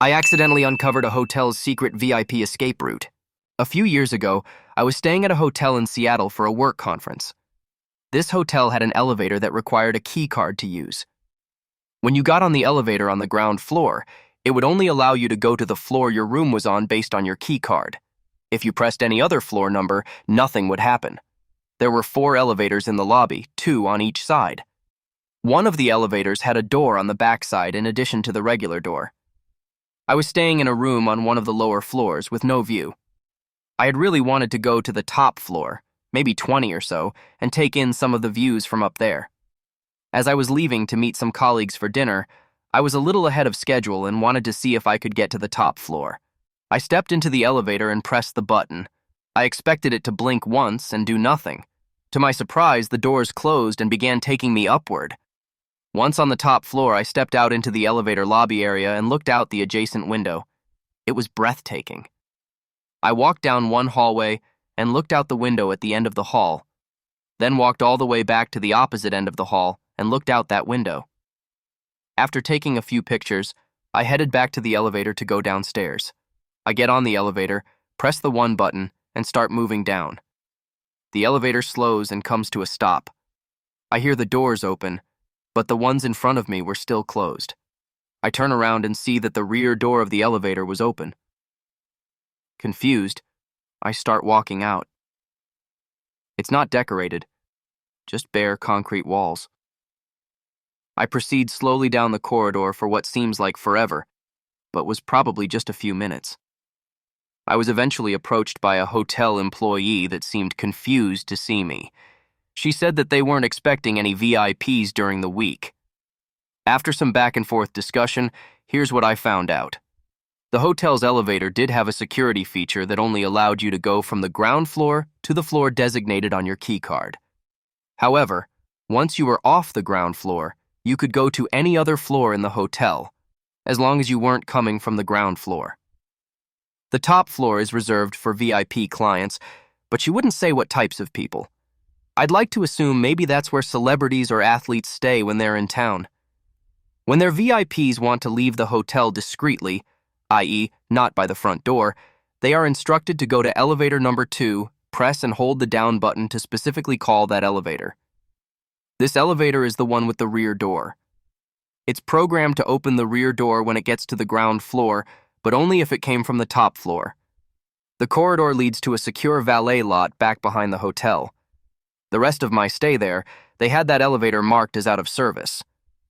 I accidentally uncovered a hotel's secret VIP escape route. A few years ago, I was staying at a hotel in Seattle for a work conference. This hotel had an elevator that required a key card to use. When you got on the elevator on the ground floor, it would only allow you to go to the floor your room was on based on your key card. If you pressed any other floor number, nothing would happen. There were 4 elevators in the lobby, 2 on each side. One of the elevators had a door on the back side in addition to the regular door. I was staying in a room on one of the lower floors with no view. I had really wanted to go to the top floor, maybe 20 or so, and take in some of the views from up there. As I was leaving to meet some colleagues for dinner, I was a little ahead of schedule and wanted to see if I could get to the top floor. I stepped into the elevator and pressed the button. I expected it to blink once and do nothing. To my surprise, the doors closed and began taking me upward. Once on the top floor, I stepped out into the elevator lobby area and looked out the adjacent window. It was breathtaking. I walked down one hallway and looked out the window at the end of the hall, then walked all the way back to the opposite end of the hall and looked out that window. After taking a few pictures, I headed back to the elevator to go downstairs. I get on the elevator, press the 1 button, and start moving down. The elevator slows and comes to a stop. I hear the doors open, but the ones in front of me were still closed. I turn around and see that the rear door of the elevator was open. Confused, I start walking out. It's not decorated, just bare concrete walls. I proceed slowly down the corridor for what seems like forever, but was probably just a few minutes. I was eventually approached by a hotel employee that seemed confused to see me. She said that they weren't expecting any VIPs during the week. After some back-and-forth discussion, here's what I found out. The hotel's elevator did have a security feature that only allowed you to go from the ground floor to the floor designated on your key card. However, once you were off the ground floor, you could go to any other floor in the hotel, as long as you weren't coming from the ground floor. The top floor is reserved for VIP clients, but she wouldn't say what types of people. I'd like to assume maybe that's where celebrities or athletes stay when they're in town. When their VIPs want to leave the hotel discreetly, i.e., not by the front door, they are instructed to go to elevator number 2, press and hold the down button to specifically call that elevator. This elevator is the one with the rear door. It's programmed to open the rear door when it gets to the ground floor, but only if it came from the top floor. The corridor leads to a secure valet lot back behind the hotel. The rest of my stay there, they had that elevator marked as out of service.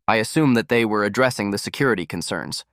I assume that they were addressing the security concerns.